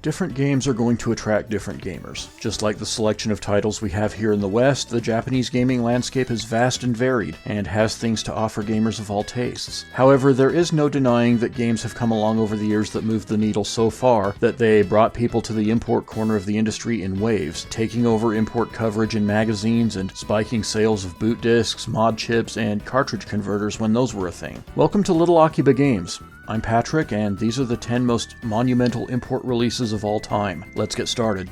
Different games are going to attract different gamers. Just like the selection of titles we have here in the West, the Japanese gaming landscape is vast and varied, and has things to offer gamers of all tastes. However, there is no denying that games have come along over the years that moved the needle so far that they brought people to the import corner of the industry in waves, taking over import coverage in magazines and spiking sales of boot discs, mod chips, and cartridge converters when those were a thing. Welcome to Little Akiba Games. I'm Patrick, and these are the 10 most monumental import releases of all time. Let's get started.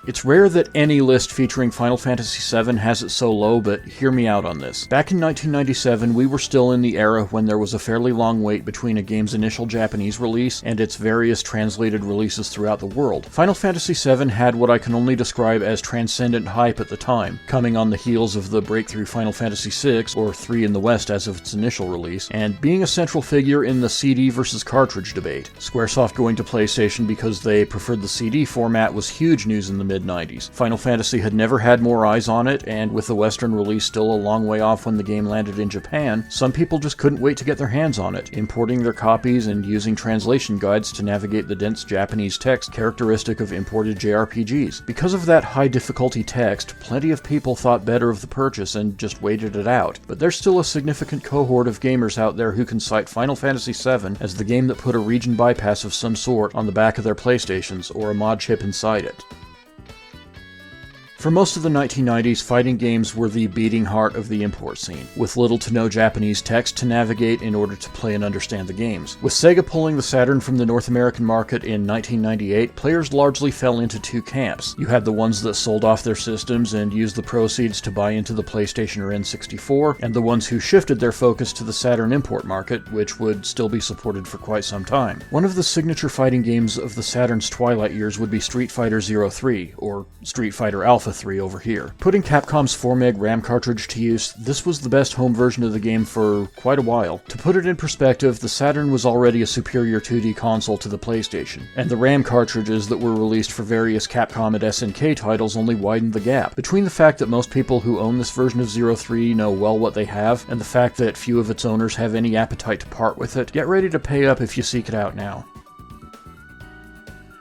It's rare that any list featuring Final Fantasy VII has it so low, but hear me out on this. Back in 1997, we were still in the era when there was a fairly long wait between a game's initial Japanese release and its various translated releases throughout the world. Final Fantasy VII had what I can only describe as transcendent hype at the time, coming on the heels of the breakthrough Final Fantasy VI, or 3 in the West as of its initial release, and being a central figure in the CD versus cartridge debate. Squaresoft going to PlayStation because they preferred the CD format was huge news in the mid-90s. Final Fantasy had never had more eyes on it, and with the Western release still a long way off when the game landed in Japan, some people just couldn't wait to get their hands on it, importing their copies and using translation guides to navigate the dense Japanese text characteristic of imported JRPGs. Because of that high difficulty text, plenty of people thought better of the purchase and just waited it out, but there's still a significant cohort of gamers out there who can cite Final Fantasy VII as the game that put a region bypass of some sort on the back of their PlayStations or a mod chip inside it. For most of the 1990s, fighting games were the beating heart of the import scene, with little to no Japanese text to navigate in order to play and understand the games. With Sega pulling the Saturn from the North American market in 1998, players largely fell into two camps. You had the ones that sold off their systems and used the proceeds to buy into the PlayStation or N64, and the ones who shifted their focus to the Saturn import market, which would still be supported for quite some time. One of the signature fighting games of the Saturn's twilight years would be Street Fighter 03, or Street Fighter Alpha 3 over here. Putting Capcom's 4MB RAM cartridge to use, this was the best home version of the game for quite a while. To put it in perspective, the Saturn was already a superior 2D console to the PlayStation, and the RAM cartridges that were released for various Capcom and SNK titles only widened the gap. Between the fact that most people who own this version of 03 know well what they have, and the fact that few of its owners have any appetite to part with it, get ready to pay up if you seek it out now.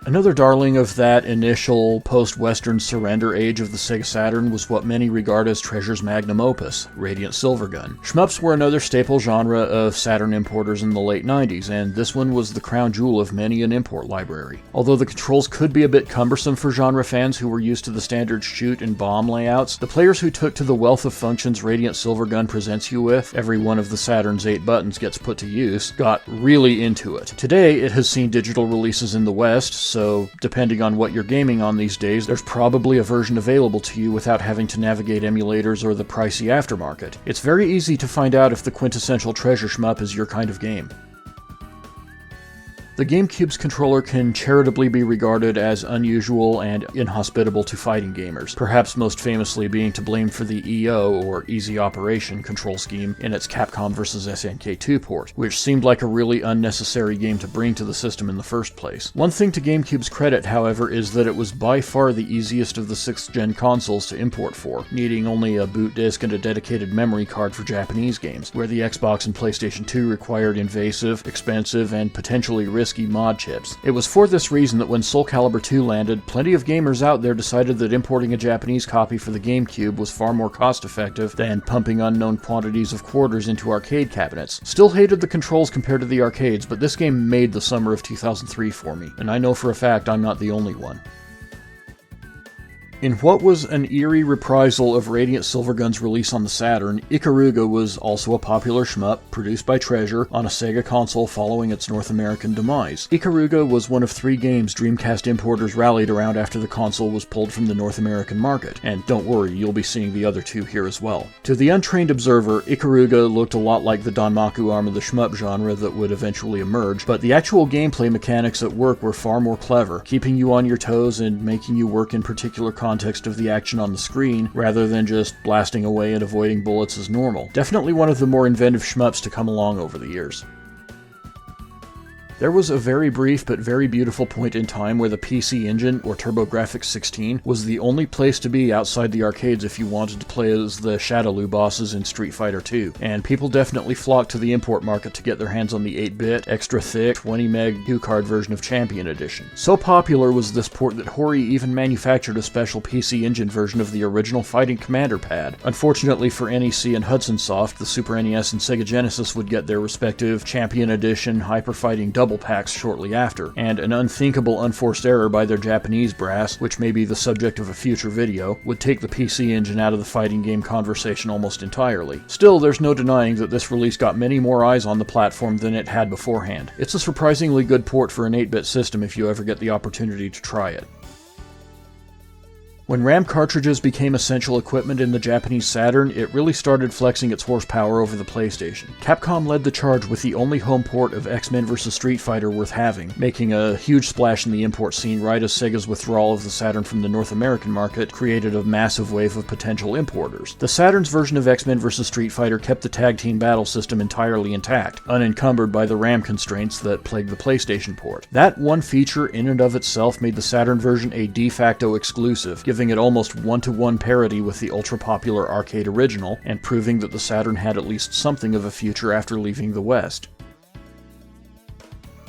Another darling of that initial post-Western surrender age of the Sega Saturn was what many regard as Treasure's magnum opus, Radiant Silvergun. Shmups were another staple genre of Saturn importers in the late 90s, and this one was the crown jewel of many an import library. Although the controls could be a bit cumbersome for genre fans who were used to the standard shoot and bomb layouts, the players who took to the wealth of functions Radiant Silvergun presents you with, every one of the Saturn's 8 buttons gets put to use, got really into it. Today, it has seen digital releases in the West, so depending on what you're gaming on these days, there's probably a version available to you without having to navigate emulators or the pricey aftermarket. It's very easy to find out if the quintessential treasure shmup is your kind of game. The GameCube's controller can charitably be regarded as unusual and inhospitable to fighting gamers, perhaps most famously being to blame for the EO, or Easy Operation, control scheme in its Capcom vs. SNK 2 port, which seemed like a really unnecessary game to bring to the system in the first place. One thing to GameCube's credit, however, is that it was by far the easiest of the 6th-gen consoles to import for, needing only a boot disc and a dedicated memory card for Japanese games, where the Xbox and PlayStation 2 required invasive, expensive, and potentially risky mod chips. It was for this reason that when Soul Calibur 2 landed, plenty of gamers out there decided that importing a Japanese copy for the GameCube was far more cost-effective than pumping unknown quantities of quarters into arcade cabinets. Still hated the controls compared to the arcades, but this game made the summer of 2003 for me, and I know for a fact I'm not the only one. In what was an eerie reprisal of Radiant Silvergun's release on the Saturn, Ikaruga was also a popular shmup, produced by Treasure, on a Sega console following its North American demise. Ikaruga was one of 3 games Dreamcast importers rallied around after the console was pulled from the North American market, and don't worry, you'll be seeing the other 2 here as well. To the untrained observer, Ikaruga looked a lot like the Danmaku arm of the shmup genre that would eventually emerge, but the actual gameplay mechanics at work were far more clever, keeping you on your toes and making you work in particular context of the action on the screen, rather than just blasting away and avoiding bullets as normal. Definitely one of the more inventive shmups to come along over the years. There was a very brief but very beautiful point in time where the PC Engine, or TurboGrafx 16, was the only place to be outside the arcades if you wanted to play as the Shadowloo bosses in Street Fighter II, and people definitely flocked to the import market to get their hands on the 8-bit, extra thick, 20-meg 2-card version of Champion Edition. So popular was this port that Hori even manufactured a special PC Engine version of the original Fighting Commander pad. Unfortunately for NEC and Hudson Soft, the Super NES and Sega Genesis would get their respective Champion Edition Hyper Fighting double packs shortly after, and an unthinkable unforced error by their Japanese brass, which may be the subject of a future video, would take the PC Engine out of the fighting game conversation almost entirely. Still, there's no denying that this release got many more eyes on the platform than it had beforehand. It's a surprisingly good port for an 8-bit system if you ever get the opportunity to try it. When RAM cartridges became essential equipment in the Japanese Saturn, it really started flexing its horsepower over the PlayStation. Capcom led the charge with the only home port of X-Men vs. Street Fighter worth having, making a huge splash in the import scene right as Sega's withdrawal of the Saturn from the North American market created a massive wave of potential importers. The Saturn's version of X-Men vs. Street Fighter kept the tag team battle system entirely intact, unencumbered by the RAM constraints that plagued the PlayStation port. That one feature in and of itself made the Saturn version a de facto exclusive, giving it almost one-to-one parity with the ultra-popular arcade original, and proving that the Saturn had at least something of a future after leaving the West.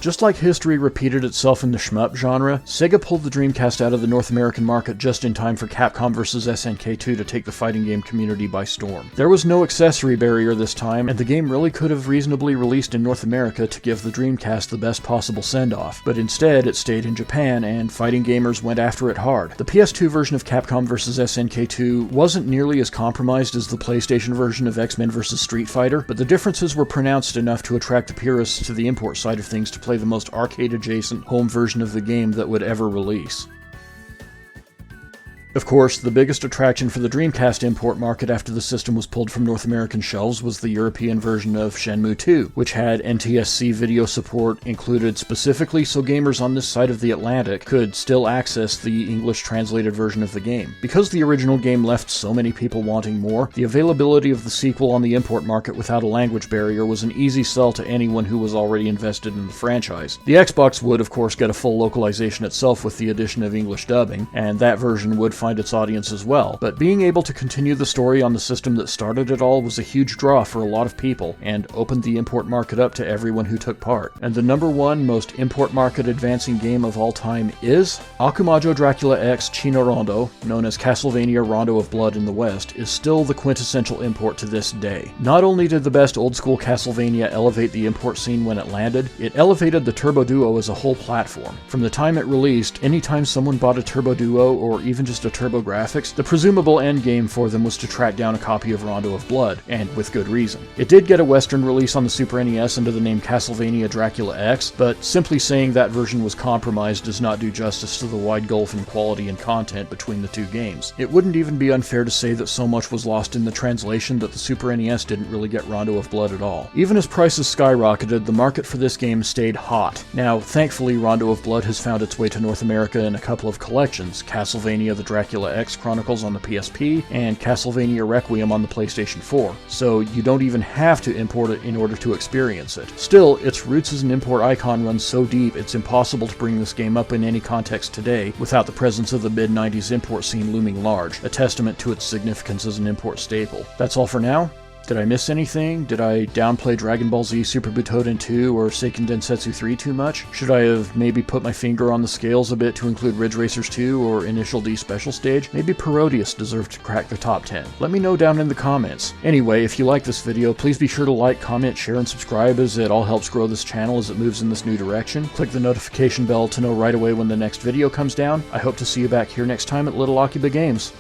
Just like history repeated itself in the shmup genre, Sega pulled the Dreamcast out of the North American market just in time for Capcom vs. SNK2 to take the fighting game community by storm. There was no accessory barrier this time, and the game really could have reasonably released in North America to give the Dreamcast the best possible send-off, but instead it stayed in Japan, and fighting gamers went after it hard. The PS2 version of Capcom vs. SNK2 wasn't nearly as compromised as the PlayStation version of X-Men vs. Street Fighter, but the differences were pronounced enough to attract the purists to the import side of things to play the most arcade-adjacent home version of the game that would ever release. Of course, the biggest attraction for the Dreamcast import market after the system was pulled from North American shelves was the European version of Shenmue 2, which had NTSC video support included specifically so gamers on this side of the Atlantic could still access the English-translated version of the game. Because the original game left so many people wanting more, the availability of the sequel on the import market without a language barrier was an easy sell to anyone who was already invested in the franchise. The Xbox would, of course, get a full localization itself with the addition of English dubbing, and that version would find its audience as well, but being able to continue the story on the system that started it all was a huge draw for a lot of people, and opened the import market up to everyone who took part. And the #1 most import market advancing game of all time is Akumajo Dracula X Chino Rondo, known as Castlevania Rondo of Blood in the West, is still the quintessential import to this day. Not only did the best old school Castlevania elevate the import scene when it landed, it elevated the Turbo Duo as a whole platform. From the time it released, anytime someone bought a Turbo Duo or even just a TurboGrafx, the presumable endgame for them was to track down a copy of Rondo of Blood, and with good reason. It did get a Western release on the Super NES under the name Castlevania Dracula X, but simply saying that version was compromised does not do justice to the wide gulf in quality and content between the two games. It wouldn't even be unfair to say that so much was lost in the translation that the Super NES didn't really get Rondo of Blood at all. Even as prices skyrocketed, the market for this game stayed hot. Now, thankfully, Rondo of Blood has found its way to North America in a couple of collections, Castlevania the Dracula X Chronicles on the PSP, and Castlevania Requiem on the PlayStation 4, so you don't even have to import it in order to experience it. Still, its roots as an import icon run so deep it's impossible to bring this game up in any context today without the presence of the mid-90s import scene looming large, a testament to its significance as an import staple. That's all for now. Did I miss anything? Did I downplay Dragon Ball Z Super Butoden 2 or Seiken Densetsu 3 too much? Should I have maybe put my finger on the scales a bit to include Ridge Racers 2 or Initial D Special Stage? Maybe Parodius deserved to crack the top 10. Let me know down in the comments. Anyway, if you like this video, please be sure to like, comment, share, and subscribe, as it all helps grow this channel as it moves in this new direction. Click the notification bell to know right away when the next video comes down. I hope to see you back here next time at Little Akiba Games.